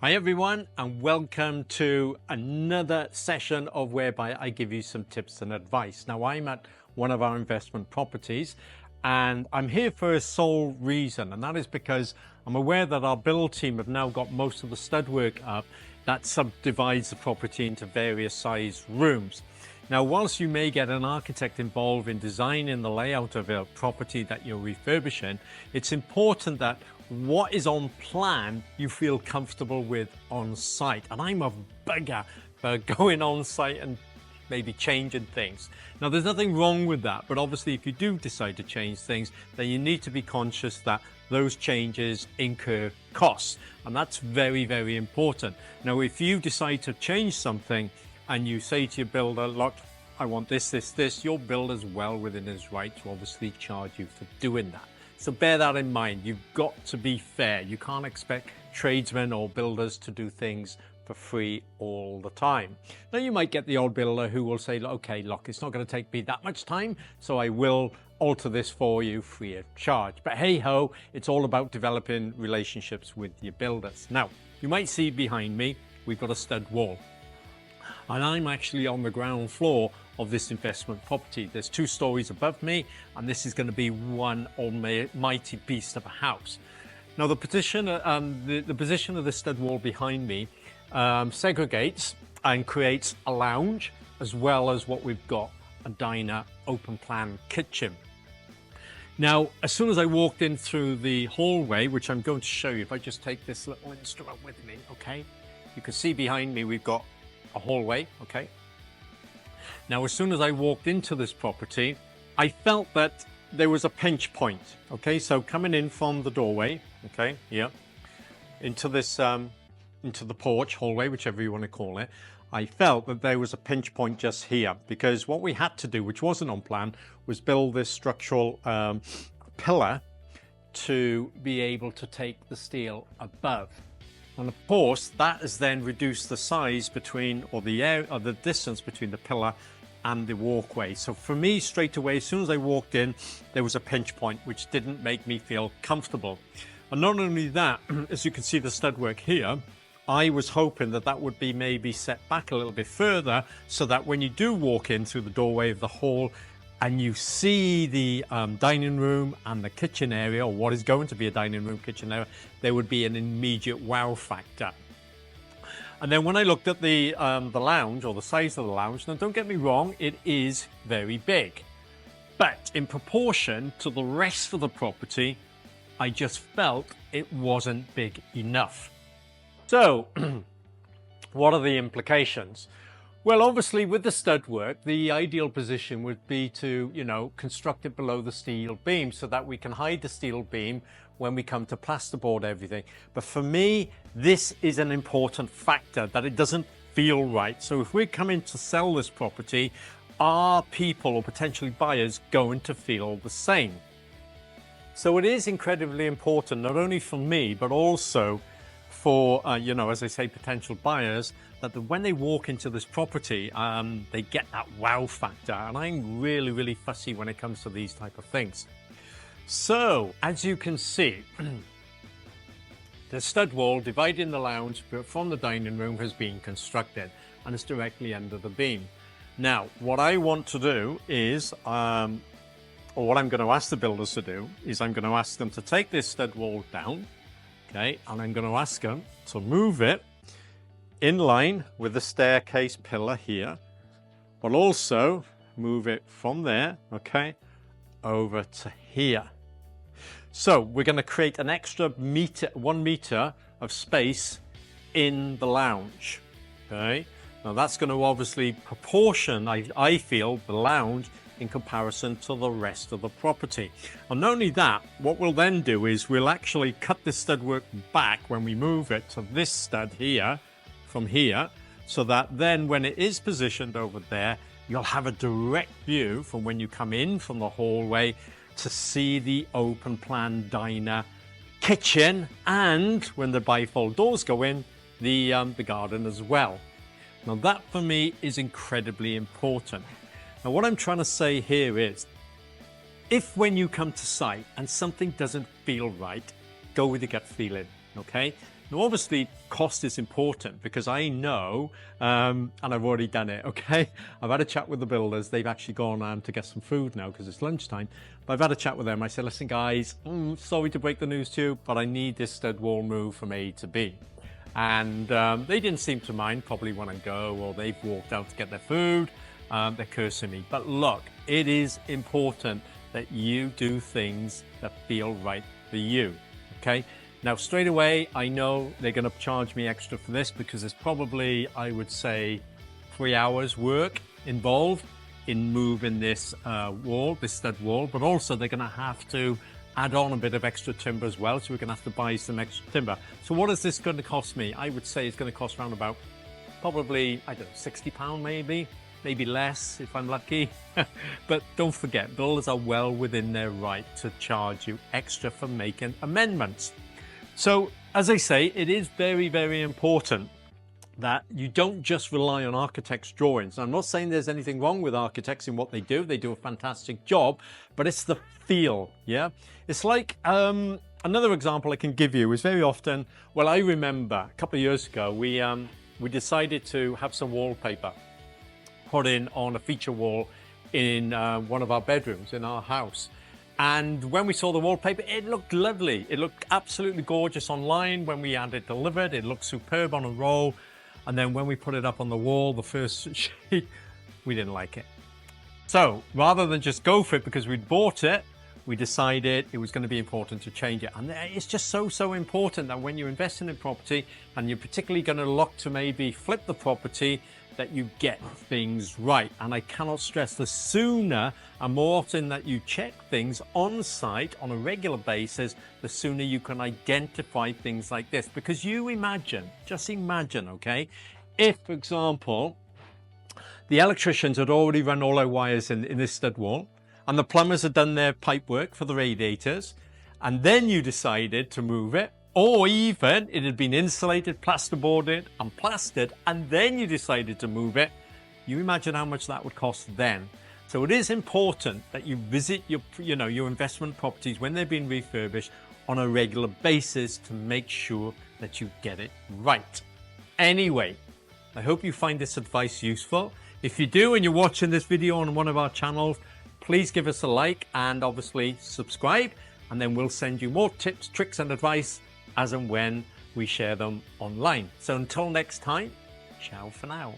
Hi everyone, and welcome to another session of whereby I give you some tips and advice. Now I'm at one of our investment properties and I'm here for a sole reason, and that is because I'm aware that our build team have now got most of the stud work up that subdivides the property into various size rooms. Now, whilst you may get an architect involved in designing the layout of a property that you're refurbishing, it's important that what is on plan you feel comfortable with on site. And I'm a bugger for going on site and maybe changing things. Now, there's nothing wrong with that, but obviously if you do decide to change things, then you need to be conscious that those changes incur costs, and that's very, very important. Now, if you decide to change something and you say to your builder, look, I want this, your builder's well within his right to obviously charge you for doing that. So bear that in mind. You've got to be fair. You can't expect tradesmen or builders to do things for free all the time. Now, you might get the odd builder who will say, okay, look, it's not going to take me that much time, so I will alter this for you free of charge. But hey ho, it's all about developing relationships with your builders. Now, you might see behind me, we've got a stud wall. And I'm actually on the ground floor of this investment property. There's 2 stories above me, and this is going to be one almighty beast of a house. Now, the position of the stud wall behind me segregates and creates a lounge, as well as what we've got, a diner, open plan kitchen. Now, as soon as I walked in through the hallway, which I'm going to show you, if I just take this little instrument with me, okay? You can see behind me we've got a hallway, okay? Now, as soon as I walked into this property, I felt that there was a pinch point, okay? So coming in from the doorway, okay, here, into this, into the porch, hallway, whichever you want to call it, I felt that there was a pinch point just here, because what we had to do, which wasn't on plan, was build this structural pillar to be able to take the steel above. And of course, that has then reduced the size between, or the distance between the pillar and the walkway. So for me, straight away, as soon as I walked in, there was a pinch point, which didn't make me feel comfortable. And not only that, as you can see the stud work here, I was hoping that that would be maybe set back a little bit further, so that when you do walk in through the doorway of the hall and you see the dining room and the kitchen area, or what is going to be a dining room kitchen area, there would be an immediate wow factor. And then when I looked at the lounge, or the size of the lounge, now don't get me wrong, it is very big, but in proportion to the rest of the property, I just felt it wasn't big enough. So what are the implications? Well, obviously with the stud work, the ideal position would be to, construct it below the steel beam so that we can hide the steel beam when we come to plasterboard everything. But for me, this is an important factor, that it doesn't feel right. So if we're coming to sell this property, are people or potentially buyers going to feel the same? So it is incredibly important, not only for me, but also for, as I say, potential buyers, that when they walk into this property, they get that wow factor. And I'm really, really fussy when it comes to these type of things. So, as you can see, the stud wall dividing the lounge from the dining room has been constructed, and it's directly under the beam. Now, what I want to do is, or what I'm going to ask the builders to do, is I'm going to ask them to take this stud wall down, okay, and I'm going to ask them to move it in line with the staircase pillar here, but also move it from there, okay, over to here. So we're going to create an extra 1 meter of space in the lounge, okay? Now that's going to obviously proportion, I feel, the lounge in comparison to the rest of the property. And not only that, what we'll then do is we'll actually cut this stud work back when we move it to this stud here, from here, so that then when it is positioned over there, you'll have a direct view from when you come in from the hallway to see the open plan diner, kitchen, and when the bifold doors go in, the garden as well. Now that for me is incredibly important. Now what I'm trying to say here is, if when you come to site and something doesn't feel right, go with your gut feeling, okay? Now, obviously, cost is important because I know, and I've already done it, okay? I've had a chat with the builders. They've actually gone to get some food now because it's lunchtime. But I've had a chat with them. I said, listen, guys, sorry to break the news to you, but I need this stud wall moved from A to B. And they didn't seem to mind, probably want to go, or they've walked out to get their food. They're cursing me. But look, it is important that you do things that feel right for you, okay? Now, straight away, I know they're going to charge me extra for this because there's probably, I would say, 3 hours work involved in moving this wall, this stud wall, but also they're going to have to add on a bit of extra timber as well. So we're going to have to buy some extra timber. So what is this going to cost me? I would say it's going to cost around about probably, I don't know, £60 maybe less if I'm lucky. But don't forget, builders are well within their right to charge you extra for making amendments. So, as I say, it is very, very important that you don't just rely on architects' drawings. I'm not saying there's anything wrong with architects in what they do a fantastic job, but it's the feel, yeah? It's like, another example I can give you is very often, well, I remember a couple of years ago, we decided to have some wallpaper put in on a feature wall in one of our bedrooms in our house. And when we saw the wallpaper, it looked lovely. It looked absolutely gorgeous online. When we had it delivered, it looked superb on a roll. And then when we put it up on the wall, the first sheet, we didn't like it. So rather than just go for it because we'd bought it, we decided it was going to be important to change it. And it's just so important that when you're investing in property and you're particularly going to look to maybe flip the property, that you get things right. And I cannot stress, the sooner and more often that you check things on site on a regular basis, the sooner you can identify things like this. Because you imagine, just imagine, okay, if, for example, the electricians had already run all their wires in this stud wall, and the plumbers had done their pipe work for the radiators, and then you decided to move it, or even it had been insulated, plasterboarded and plastered, and then you decided to move it, you imagine how much that would cost then. So it is important that you visit your investment properties when they've been refurbished on a regular basis to make sure that you get it right. Anyway, I hope you find this advice useful. If you do and you're watching this video on one of our channels, please give us a like and obviously subscribe, and then we'll send you more tips, tricks and advice as and when we share them online. So until next time, ciao for now.